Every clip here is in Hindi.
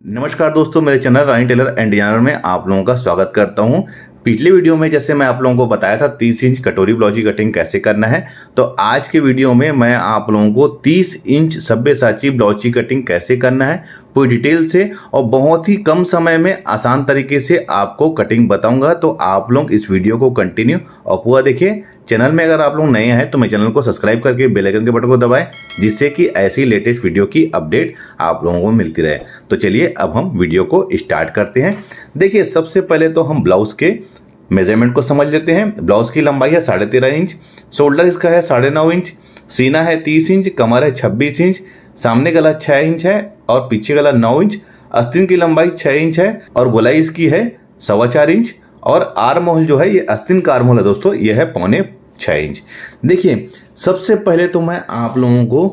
नमस्कार दोस्तों, मेरे channel Rani tailor and designer में आप लोगों का स्वागत करता हूं। पिछले वीडियो में जैसे मैं आप लोगों को बताया था 30 इंच कटोरी ब्लाउज की कटिंग कैसे करना है, तो आज के वीडियो में मैं आप लोगों को 30 इंच सब्यसाची ब्लाउज की कटिंग कैसे करना है पूरी डिटेल से और बहुत ही कम समय में आसान तरीके से आपको कटिंग बताऊंगा। तो आप लोग इस वीडियो को कंटिन्यू और पूरा देखिए। चैनल में अगर आप लोग नए हैं तो मेरे चैनल को सब्सक्राइब करके बेल आइकन के बटन को दबाएं, जिससे कि ऐसी लेटेस्ट वीडियो की अपडेट आप लोगों को मिलती रहे। तो चलिए अब हम वीडियो को स्टार्ट करते हैं। देखिए, सबसे पहले तो हम ब्लाउज के मेजरमेंट को समझ लेते हैं। ब्लाउज की लंबाई है 13.5 इंच, शोल्डर इसका है 9.5 इंच, सीना है 30 इंच, कमर है 26 इंच, सामने गला 6 इंच है और पीछे गला 9 इंच, आस्तीन की लंबाई 6 इंच है और गोलाई इसकी है 4.25 इंच और आर्म होल जो है ये आस्तीन का आर्म होल है दोस्तों, ये है 6.25 इंच। देखिए, सबसे पहले तो मैं आप लोगों को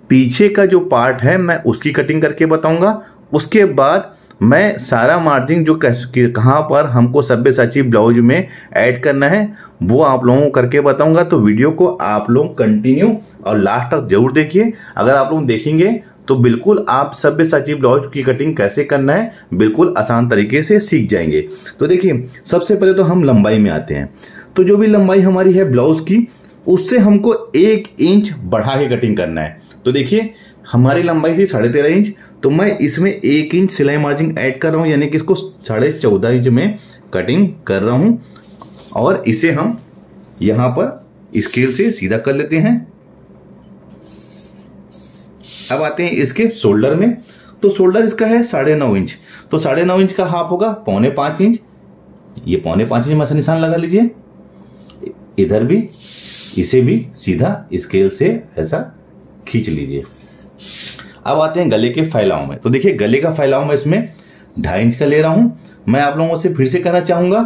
पीछे का जो पार्ट है मैं उसकी कटिंग करके बताऊंगा। उसके बाद मैं सारा मार्जिन जो कहाँ पर हमको सब्यसाची ब्लाउज में ऐड करना है वो आप लोगों को करके बताऊंगा। तो वीडियो को आप लोग कंटिन्यू और लास्ट तक जरूर देखिए। अगर आप लोग देखेंगे तो बिल्कुल आप सब्यसाची ब्लाउज की कटिंग कैसे करना है बिल्कुल आसान तरीके से सीख जाएंगे। तो देखिए, सबसे पहले तो हम लंबाई में आते हैं। तो जो भी लंबाई हमारी है ब्लाउज की, उससे हमको 1 इंच बढ़ा के कटिंग करना है। तो देखिए, हमारी लंबाई थी 13.5 इंच, तो मैं इसमें 1 इंच सिलाई मार्जिन ऐड कर रहा हूँ, यानी कि इसको 14.5 इंच में कटिंग कर रहा हूँ। और इसे हम यहाँ पर स्केल से सीधा कर लेते हैं। अब आते हैं इसके शोल्डर में। तो शोल्डर इसका है 9.5 इंच, तो 9.5 इंच का हाफ होगा 4.25 इंच। ये 4.25 इंच में ऐसा निशान लगा लीजिए। इधर भी इसे भी सीधा स्केल से ऐसा खींच लीजिए। अब आते हैं गले के फैलाव में। तो देखिए, गले का फैलाव मैं इसमें 2.5 इंच का ले रहा हूं। मैं आप लोगों से फिर से कहना चाहूंगा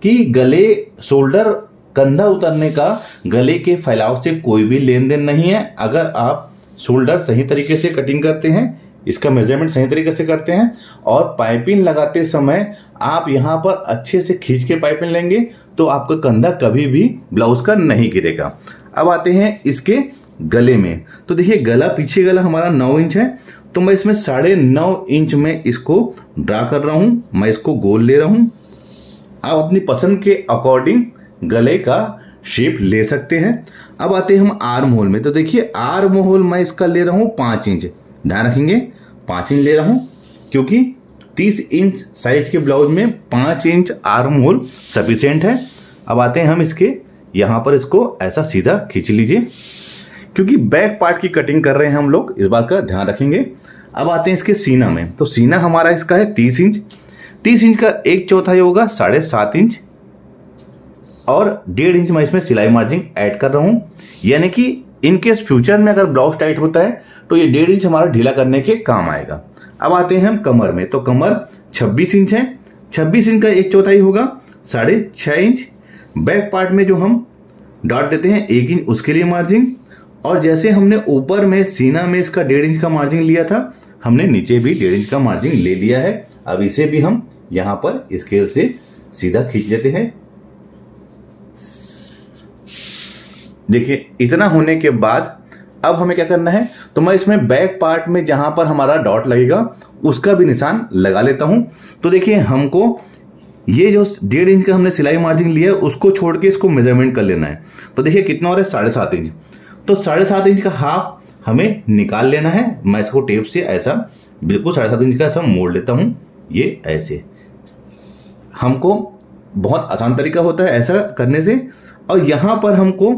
कि गले शोल्डर कंधा उतरने का गले के फैलाव से कोई भी लेन देन नहीं है। अगर आप शोल्डर सही तरीके से कटिंग करते हैं, इसका मेजरमेंट सही तरीके से करते हैं और पाइपिंग लगाते समय आप यहाँ पर अच्छे से खींच के पाइपिंग लेंगे तो आपका कंधा कभी भी ब्लाउज का नहीं गिरेगा। अब आते हैं इसके गले में। तो देखिए, गला पीछे गला हमारा 9 इंच है, तो मैं इसमें 9.5 इंच में इसको ड्रा कर रहा हूं। मैं इसको गोल ले रहा हूं। आप अपनी पसंद के अकॉर्डिंग गले का शेप ले सकते हैं। अब आते हैं हम आर्म होल में। तो देखिए, आर्म होल मैं इसका ले रहा हूं 5 इंच। ध्यान रखेंगे, 5 इंच ले रहा हूं क्योंकि 30 इंच साइज के ब्लाउज में 5 इंच आर्म होल सफिशिएंट है। अब आते हैं हम इसके यहां पर, इसको ऐसा सीधा खींच लीजिए क्योंकि बैक पार्ट की कटिंग कर रहे हैं हम लोग, इस बात का ध्यान रखेंगे। अब आते हैं इसके सीना में। तो सीना हमारा इसका है 30 इंच। 30 इंच का 1/4 होगा 7.5 इंच और 1.5 इंच मैं इसमें सिलाई मार्जिन ऐड कर रहा हूं, यानी कि इनकेस फ्यूचर में अगर ब्लाउज टाइट होता है तो ये 1.5 इंच हमारा ढीला करने के काम आएगा। अब आते हैं हम कमर में। तो कमर 26 इंच है। 26 इंच का 1/4 होगा 6.5 इंच। बैक पार्ट में जो हम डॉट देते हैं 1 इंच, उसके लिए मार्जिन। और जैसे हमने ऊपर में सीना में इसका 1.5 इंच का मार्जिन लिया था, हमने नीचे भी 1.5 इंच का मार्जिन ले लिया है। अब इसे भी हम यहां पर स्केल से सीधा खींच लेते हैं। देखिए, इतना होने के बाद अब हमें क्या करना है, तो मैं इसमें बैक पार्ट में जहां पर हमारा डॉट लगेगा उसका भी निशान लगा लेता हूं। तो देखिए, हमको ये जो 1.5 इंच का हमने सिलाई मार्जिन लिया उसको छोड़ के इसको मेजरमेंट कर लेना है। तो देखिए कितना हो रहा है, 7.5 इंच। तो 7.5 इंच का हाफ हमें निकाल लेना है। मैं इसको टेप से ऐसा बिल्कुल 7.5 इंच का ऐसा मोड़ लेता हूं, ये ऐसे। हमको बहुत आसान तरीका होता है ऐसा करने से। और यहां पर हमको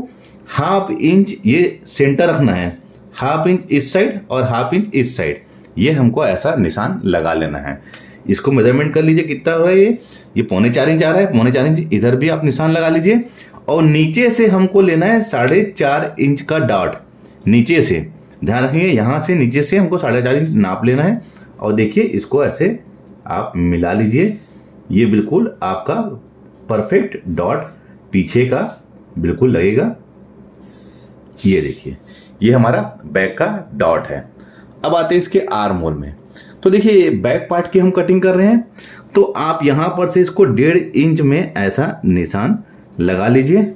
1/2 इंच ये सेंटर रखना है, 1/2 इंच इस साइड और 1/2 इंच इस साइड, ये हमको ऐसा निशान लगा लेना है। इसको मेजरमेंट कर लीजिए कितना हो रहा है। ये 4.25 इंच आ रहा है, 4.25 इंच इधर भी आप निशान लगा लीजिए। और नीचे से हमको लेना है 4.5 इंच का डॉट नीचे से। ध्यान रखिए, यहां से नीचे से हमको 4.5 इंच नाप लेना है। और देखिए, इसको ऐसे आप मिला लीजिए। ये बिल्कुल आपका परफेक्ट डॉट पीछे का बिल्कुल लगेगा। ये देखिए, ये हमारा बैक का डॉट है। अब आते हैं इसके आर्म होल में। तो देखिए, बैक पार्ट की हम कटिंग कर रहे हैं, तो आप यहां पर से इसको 1.5 इंच में ऐसा निशान लगा लीजिए।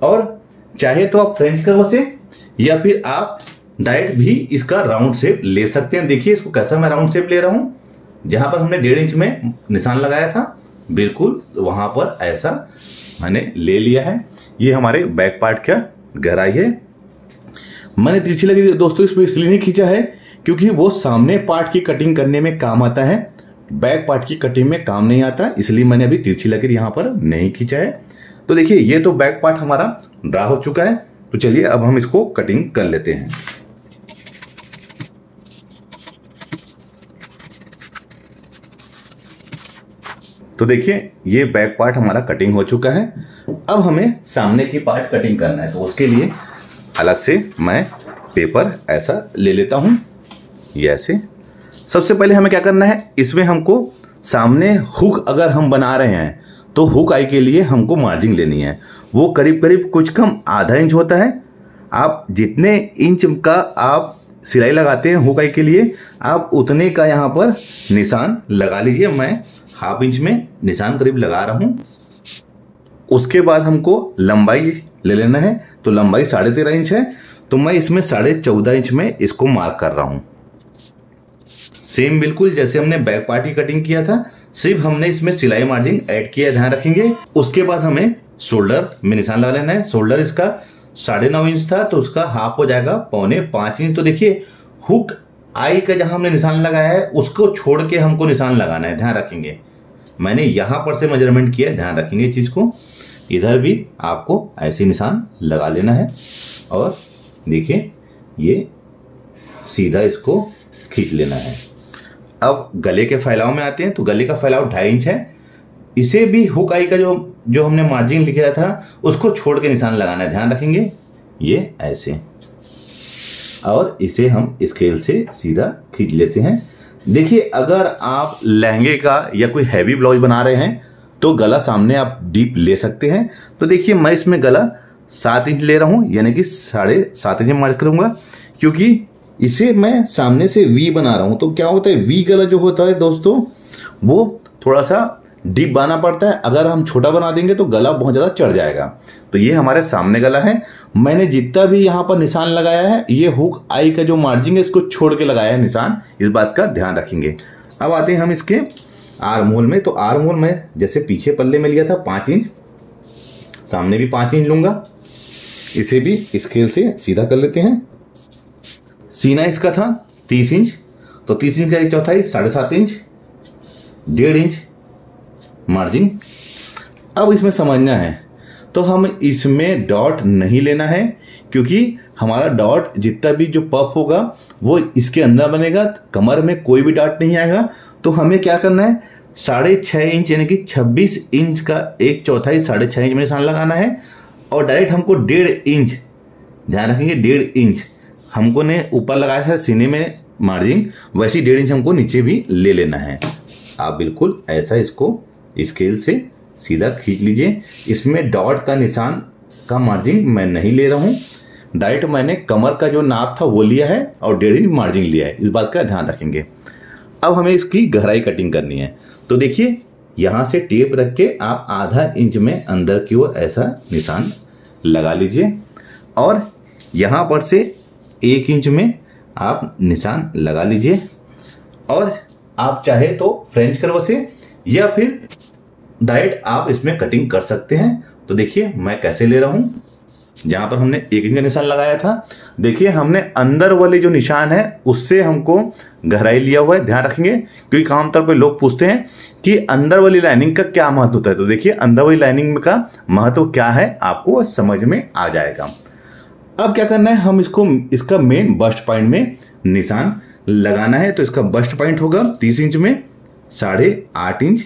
और चाहे तो आप फ्रेंच कर्व से या फिर आप डायरेक्ट भी इसका राउंड शेप ले सकते हैं। देखिए, इसको कैसा मैं राउंड शेप ले रहा हूं, जहां पर हमने 1.5 इंच में निशान लगाया था बिल्कुल वहां पर ऐसा मैंने ले लिया है। ये हमारे बैक पार्ट का गहराई है। मैंने तिरछी लकीर दोस्तों इसमें इसलिए नहीं खींचा है क्योंकि वो सामने पार्ट की कटिंग करने में काम आता है, बैक पार्ट की कटिंग में काम नहीं आता, इसलिए मैंने अभी तिरछी लकीर यहां पर नहीं खींचा है। तो देखिए ये तो बैक पार्ट हमारा ड्रा हो चुका है। तो चलिए अब हम इसको कटिंग कर लेते हैं। तो देखिए ये बैक पार्ट हमारा कटिंग हो चुका है। अब हमें सामने की पार्ट कटिंग करना है, तो उसके लिए अलग से मैं पेपर ऐसा ले लेता हूं, ये ऐसे। सबसे पहले हमें क्या करना है, इसमें हमको सामने हुक अगर हम बना रहे हैं तो हुक आई के लिए हमको मार्जिन लेनी है। वो करीब करीब कुछ कम आधा इंच होता है। आप जितने इंच का आप सिलाई लगाते हैं हुक आई के लिए, आप उतने का यहाँ पर निशान लगा लीजिए। मैं ½ इंच में निशान करीब लगा रहा हूँ। उसके बाद हमको लंबाई ले लेना है, तो लंबाई 13.5 इंच है, तो मैं इसमें 14.5 इंच में इसको मार्क कर रहा हूँ। सेम बिल्कुल जैसे हमने बैक पार्ट की कटिंग किया था, सिर्फ हमने इसमें सिलाई मार्जिन ऐड किया, ध्यान रखेंगे। उसके बाद हमें शोल्डर में निशान लगा लेना है। शोल्डर इसका 9.5 इंच था, तो उसका हाफ हो जाएगा 4.25 इंच। तो देखिए हुक आई का जहां हमने निशान लगाया है उसको छोड़ के हमको निशान लगाना है, ध्यान रखेंगे। मैंने यहां पर से मेजरमेंट किया है, ध्यान रखेंगे चीज को। इधर भी आपको ऐसे निशान लगा लेना है और देखिए ये सीधा इसको खींच लेना है। अब गले के फैलाव में आते हैं, तो गले का फैलाव 2.5 इंच है। इसे भी हुक आई का जो हमने मार्जिन लिखा था उसको छोड़ के निशान लगाना है, ध्यान रखेंगे, ये ऐसे। और इसे हम स्केल से सीधा खींच लेते हैं। देखिए अगर आप लहंगे का या कोई हैवी ब्लाउज बना रहे हैं तो गला सामने आप डीप ले सकते हैं। तो देखिए मैं इसमें गला 7 इंच ले रहा हूं, यानी कि 7.5 इंच मार्क करूंगा, क्योंकि इसे मैं सामने से वी बना रहा हूं। तो क्या होता है, वी गला जो होता है दोस्तों वो थोड़ा सा डीप बनाना पड़ता है। अगर हम छोटा बना देंगे तो गला बहुत ज्यादा चढ़ जाएगा। तो ये हमारे सामने गला है। मैंने जितना भी यहाँ पर निशान लगाया है ये हुक आई का जो मार्जिन है इसको छोड़ के लगाया है निशान, इस बात का ध्यान रखेंगे। अब आते हैं हम इसके आर्म होल में। तो आर्म होल में जैसे पीछे पल्ले में लिया था 5 इंच, सामने भी 5 इंच लूंगा। इसे भी स्केल से सीधा कर लेते हैं। सीना इसका था 30 इंच, तो 30 इंच का 1/4 7.5 इंच, 1.5 इंच मार्जिन। अब इसमें समझना है, तो हम इसमें डॉट नहीं लेना है, क्योंकि हमारा डॉट जितना भी जो पफ होगा वो इसके अंदर बनेगा, कमर में कोई भी डॉट नहीं आएगा। तो हमें क्या करना है, 6.5 इंच यानी कि 26 इंच का 1/4 6.5 इंच में निशान लगाना है। और डायरेक्ट हमको 1.5 इंच, ध्यान रखेंगे 1.5 इंच हमको ने ऊपर लगाया है सीने में मार्जिन, वैसे 1.5 इंच हमको नीचे भी ले लेना है। आप बिल्कुल ऐसा इसको स्केल से सीधा खींच लीजिए। इसमें डॉट का निशान का मार्जिन मैं नहीं ले रहा हूं, डायरेक्ट मैंने कमर का जो नाप था वो लिया है और 1.5 इंच मार्जिन लिया है, इस बात का ध्यान रखेंगे। अब हमें इसकी गहराई कटिंग करनी है। तो देखिए यहां से टेप रख के आप ½ इंच में अंदर की ओर ऐसा निशान लगा लीजिए और यहां पर से 1 इंच में आप निशान लगा लीजिए। और आप चाहे तो फ्रेंच कर्व से या फिर डायरेक्ट आप इसमें कटिंग कर सकते हैं। तो देखिए मैं कैसे ले रहा हूं, जहां पर हमने 1 इंच का निशान लगाया था, देखिए हमने अंदर वाले जो निशान है उससे हमको गहराई लिया हुआ है, ध्यान रखेंगे, क्योंकि आमतौर पे लोग पूछते हैं कि अंदर वाली लाइनिंग का क्या महत्व होता है। तो देखिए अंदर वाली लाइनिंग का महत्व क्या है आपको समझ में आ जाएगा। अब क्या करना है, हम इसका मेन बस्ट पॉइंट में निशान लगाना है। तो इसका बस्ट पॉइंट होगा 30 इंच में 8.5 इंच,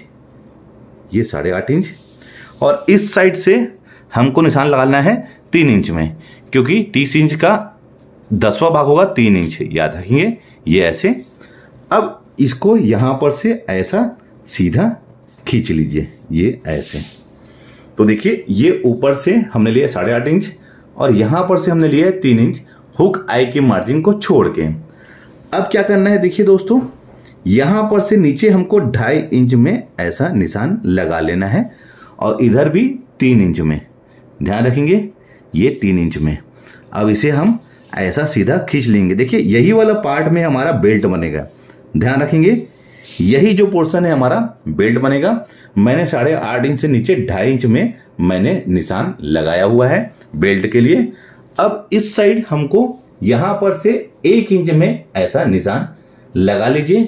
ये 8.5 इंच। और इस साइड से हमको निशान लगाना है 3 इंच में, क्योंकि 30 इंच का 10वां भाग होगा 3 इंच, याद रखेंगे, ये ऐसे। अब इसको यहां पर से ऐसा सीधा खींच लीजिए, ये ऐसे। तो देखिए ये ऊपर से हमने लिया 8.5 इंच और यहां पर से हमने लिया है 3 इंच हुक आई के मार्जिन को छोड़ के। अब क्या करना है, देखिए दोस्तों यहां पर से नीचे हमको 2.5 इंच में ऐसा निशान लगा लेना है और इधर भी 3 इंच में, ध्यान रखेंगे, ये 3 इंच में। अब इसे हम ऐसा सीधा खींच लेंगे। देखिए यही वाला पार्ट में हमारा बेल्ट बनेगा, ध्यान रखेंगे। यही जो पोर्शन है हमारा बेल्ट बनेगा। मैंने 8.5 इंच से नीचे 2.5 इंच में मैंने निशान लगाया हुआ है बेल्ट के लिए। अब इस साइड हमको यहां पर से 1 इंच में ऐसा निशान लगा लीजिए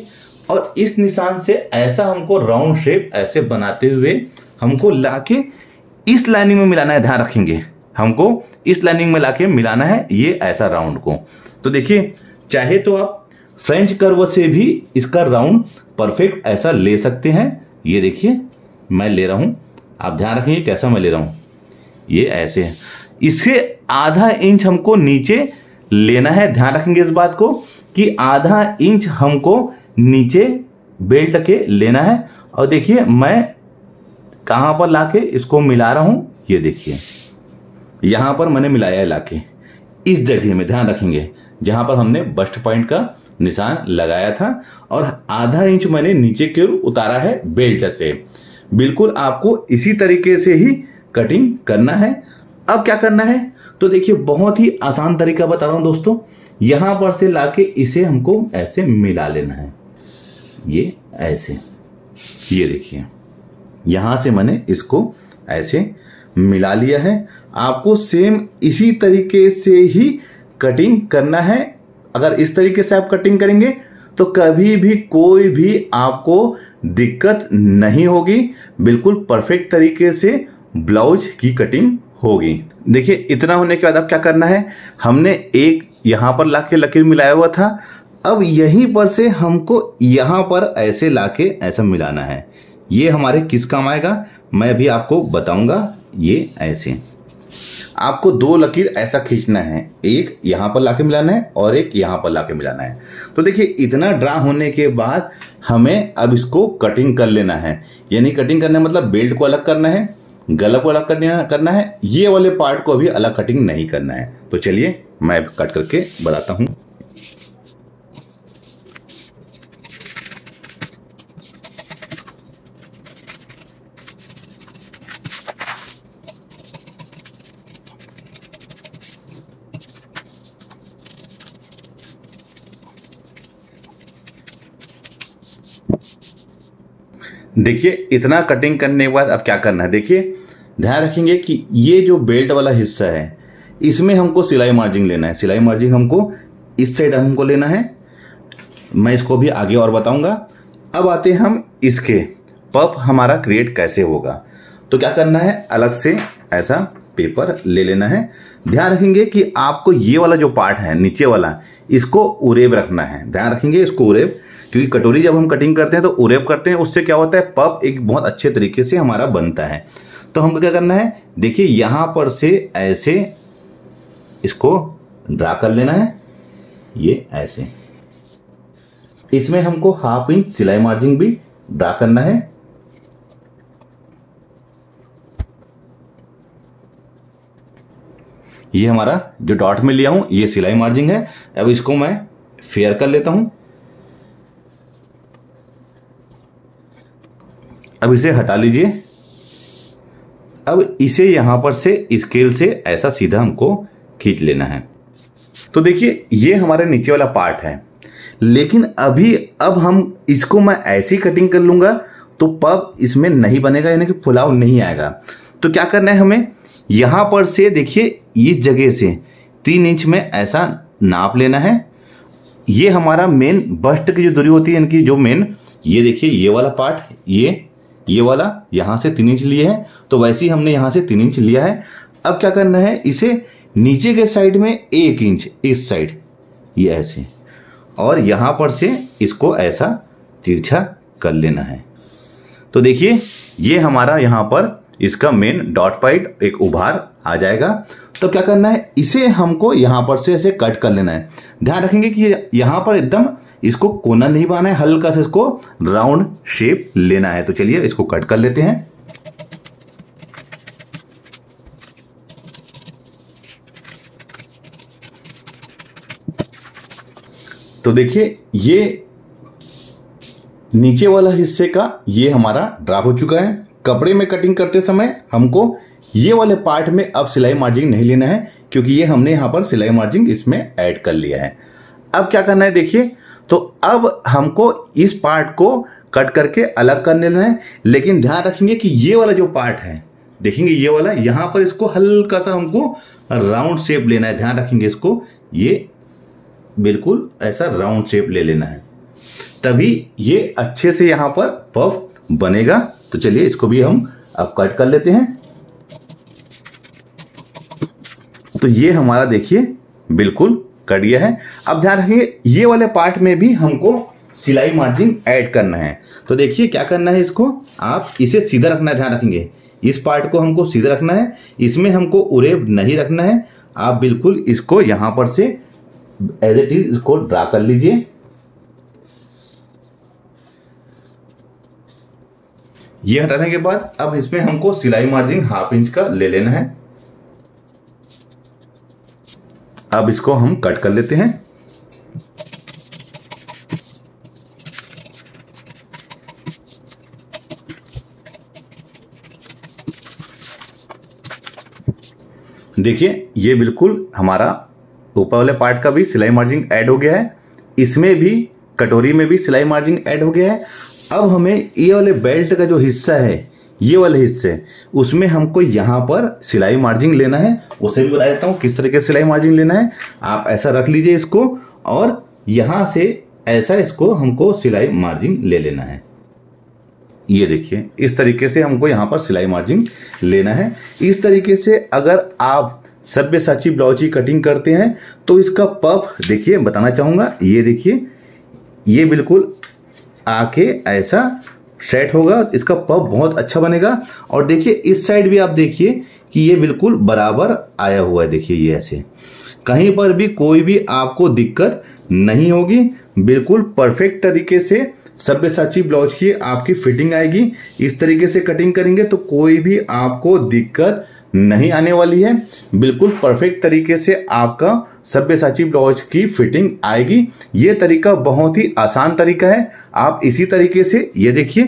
और इस निशान से ऐसा हमको राउंड शेप ऐसे बनाते हुए हमको लाके इस लाइनिंग में मिलाना है। ध्यान रखेंगे हमको इस लाइनिंग में लाके मिलाना है ये ऐसा राउंड को। तो देखिए, चाहे तो आप फ्रेंच कर्व से भी इसका राउंड परफेक्ट ऐसा ले सकते हैं। ये देखिए मैं ले रहा हूं, आप ध्यान रखेंगे कैसा मैं ले रहा हूं। ये ऐसे है, इससे आधा इंच हमको नीचे लेना है। ध्यान रखेंगे इस बात को कि आधा इंच हमको नीचे बेल्ट के लेना है। और देखिए मैं कहां पर लाके इसको मिला रहा हूं, ये देखिए यहां पर मैंने मिलाया है लाके इस जगह में। ध्यान रखेंगे जहां पर हमने बस्ट पॉइंट का निशान लगाया था और आधा इंच मैंने नीचे की ओर उतारा है बेल्ट से। बिल्कुल आपको इसी तरीके से ही कटिंग करना है। अब क्या करना है तो देखिए, बहुत ही आसान तरीका बता रहा हूं दोस्तों। यहां पर से लाके इसे हमको ऐसे मिला लेना है, ये ऐसे। ये देखिए यहां से मैंने इसको ऐसे मिला लिया है। आपको सेम इसी तरीके से ही कटिंग करना है। अगर इस तरीके से आप कटिंग करेंगे तो कभी भी कोई भी आपको दिक्कत नहीं होगी। बिल्कुल परफेक्ट तरीके से ब्लाउज की कटिंग होगी। देखिए इतना होने के बाद अब क्या करना है, हमने एक यहां पर लाके लकीर मिलाया हुआ था। अब यहीं पर से हमको यहां पर ऐसे लाके ऐसा मिलाना है। ये हमारे किस काम आएगा मैं भी आपको बताऊंगा। ये ऐसे आपको 2 लकीर ऐसा खींचना है, एक यहां पर लाके मिलाना है और एक यहां पर लाके मिलाना है। तो देखिए इतना ड्रा होने के बाद हमें अब इसको कटिंग कर लेना है। यानी कटिंग करना मतलब बेल्ट को अलग करना है, गला को अलग करना है, ये वाले पार्ट को अभी अलग कटिंग नहीं करना है। तो चलिए मैं कट करके बताता हूं। देखिए इतना कटिंग करने के बाद अब क्या करना है, देखिए ध्यान रखेंगे कि ये जो बेल्ट वाला हिस्सा है इसमें हमको सिलाई मार्जिन लेना है। सिलाई मार्जिन हमको इस साइड हमको लेना है, मैं इसको भी आगे और बताऊंगा। अब आते हैं हम इसके पफ हमारा क्रिएट कैसे होगा। तो क्या करना है, अलग से ऐसा पेपर ले लेना है। ध्यान रखेंगे कि आपको ये वाला जो पार्ट है नीचे वाला, इसको उरेब रखना है। ध्यान रखेंगे इसको उरेब, क्योंकि कटोरी जब हम कटिंग करते हैं तो उरेब करते हैं, उससे क्या होता है पफ एक बहुत अच्छे तरीके से हमारा बनता है। तो हमको क्या करना है, देखिए यहां पर से ऐसे इसको ड्रा कर लेना है, ये ऐसे। इसमें हमको 1/2 इंच सिलाई मार्जिन भी ड्रा करना है। ये हमारा जो डॉट में लिया हूं ये सिलाई मार्जिन है। अब इसको मैं फेयर कर लेता हूं। अब इसे हटा लीजिए। अब इसे यहां पर से स्केल से ऐसा सीधा हमको खींच लेना है। तो देखिए ये हमारे नीचे वाला पार्ट है, लेकिन अब हम इसको मैं ऐसी कटिंग कर लूंगा तो पफ इसमें नहीं बनेगा, यानी कि फुलाव नहीं आएगा। तो क्या करना है हमें, यहां पर से देखिए इस जगह से 3 इंच में ऐसा नाप लेना है। ये हमारा मेन बस्ट की जो दूरी होती है, इनकी जो मेन, ये देखिए ये वाला पार्ट, ये वाला यहां से 3 इंच लिए है, तो वैसे ही हमने यहां से 3 इंच लिया है। अब क्या करना है, इसे नीचे के साइड में 1 इंच इस साइड, ये ऐसे, और यहां पर से इसको ऐसा तिरछा कर लेना है। तो देखिए ये हमारा यहां पर इसका मेन डॉट पॉइंट एक उभार आ जाएगा। तो क्या करना है, इसे हमको यहां पर से ऐसे कट कर लेना है। ध्यान रखेंगे कि यहां पर एकदम इसको कोना नहीं बनाना है, हल्का से इसको राउंड शेप लेना है। तो चलिए इसको कट कर लेते हैं। तो देखिए ये नीचे वाला हिस्से का ये हमारा ड्रा हो चुका है। कपड़े में कटिंग करते समय हमको ये वाले पार्ट में अब सिलाई मार्जिन नहीं लेना है, क्योंकि ये हमने यहां पर सिलाई मार्जिन इसमें ऐड कर लिया है। अब क्या करना है देखिए, तो अब हमको इस पार्ट को कट करके अलग कर लेना है, लेकिन ध्यान रखेंगे कि ये वाला जो पार्ट है, देखेंगे ये वाला, यहां पर इसको हल्का सा हमको राउंड शेप लेना है। ध्यान रखेंगे इसको, ये बिल्कुल ऐसा राउंड शेप ले लेना है, तभी ये अच्छे से यहां पर पफ बनेगा। तो चलिए इसको भी हम अब कट कर लेते हैं। तो ये हमारा देखिए बिल्कुल कट गया है। अब ध्यान रखेंगे ये वाले पार्ट में भी हमको सिलाई मार्जिन ऐड करना है। तो देखिए क्या करना है, इसको आप इसे सीधा रखना है। ध्यान रखेंगे इस पार्ट को हमको सीधा रखना है, इसमें हमको उरेब नहीं रखना है। आप बिल्कुल इसको यहां पर से एज इट इज इसको ड्रा कर लीजिए। ये हटाने के बाद अब इसमें हमको सिलाई मार्जिन 1/2 इंच का ले लेना है। अब इसको हम कट कर लेते हैं। देखिए ये बिल्कुल हमारा ऊपर वाले पार्ट का भी सिलाई मार्जिन ऐड हो गया है, इसमें भी कटोरी में भी सिलाई मार्जिन ऐड हो गया है। अब हमें ये वाले बेल्ट का जो हिस्सा है, ये वाले हिस्से, उसमें हमको यहाँ पर सिलाई मार्जिन लेना है। उसे भी बता देता हूँ किस तरीके से सिलाई मार्जिन लेना है। आप ऐसा रख लीजिए इसको, और यहाँ से ऐसा इसको हमको सिलाई मार्जिन ले लेना है। ये देखिए इस तरीके से हमको यहाँ पर सिलाई मार्जिन लेना है। इस तरीके से अगर आप सब्यसाची ब्लाउज की कटिंग करते हैं तो इसका पफ देखिए बताना चाहूँगा, ये देखिए ये बिल्कुल आके ऐसा सेट होगा, इसका पफ बहुत अच्छा बनेगा। और देखिए इस साइड भी आप देखिए कि ये बिल्कुल बराबर आया हुआ है। देखिए ये ऐसे कहीं पर भी कोई भी आपको दिक्कत नहीं होगी, बिल्कुल परफेक्ट तरीके से सब्यसाची ब्लाउज की आपकी फिटिंग आएगी। इस तरीके से कटिंग करेंगे तो कोई भी आपको दिक्कत नहीं आने वाली है, बिल्कुल परफेक्ट तरीके से आपका सब्यसाची ब्लाउज की फिटिंग आएगी। ये तरीका बहुत ही आसान तरीका है। आप इसी तरीके से ये देखिए,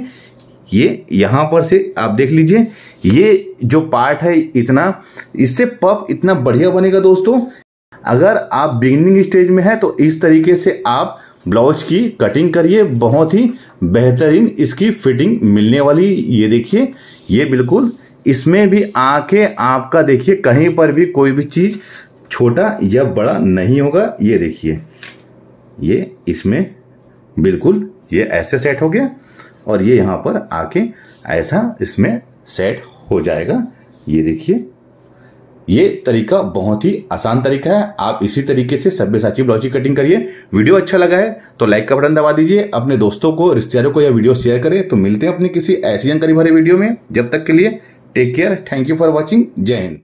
ये यहां पर से आप देख लीजिए, ये जो पार्ट है इतना, इससे पफ इतना बढ़िया बनेगा दोस्तों। अगर आप बिगिनिंग स्टेज में है तो इस तरीके से आप ब्लाउज की कटिंग करिए, बहुत ही बेहतरीन इसकी फिटिंग मिलने वाली। ये देखिए ये बिल्कुल इसमें भी आके आपका देखिए कहीं पर भी कोई भी चीज छोटा या बड़ा नहीं होगा। ये देखिए ये इसमें बिल्कुल ये ऐसे सेट हो गया, और ये यहाँ पर आके ऐसा इसमें सेट हो जाएगा। ये देखिए ये तरीका बहुत ही आसान तरीका है। आप इसी तरीके से सब्यसाची ब्लाउज की कटिंग करिए। वीडियो अच्छा लगा है तो लाइक का बटन दबा दीजिए, अपने दोस्तों को, रिश्तेदारों को यह वीडियो शेयर करें। तो मिलते हैं अपने किसी ऐसी जानकारी भरे वीडियो में। जब तक के लिए take care, thank you for watching, जय हिंद।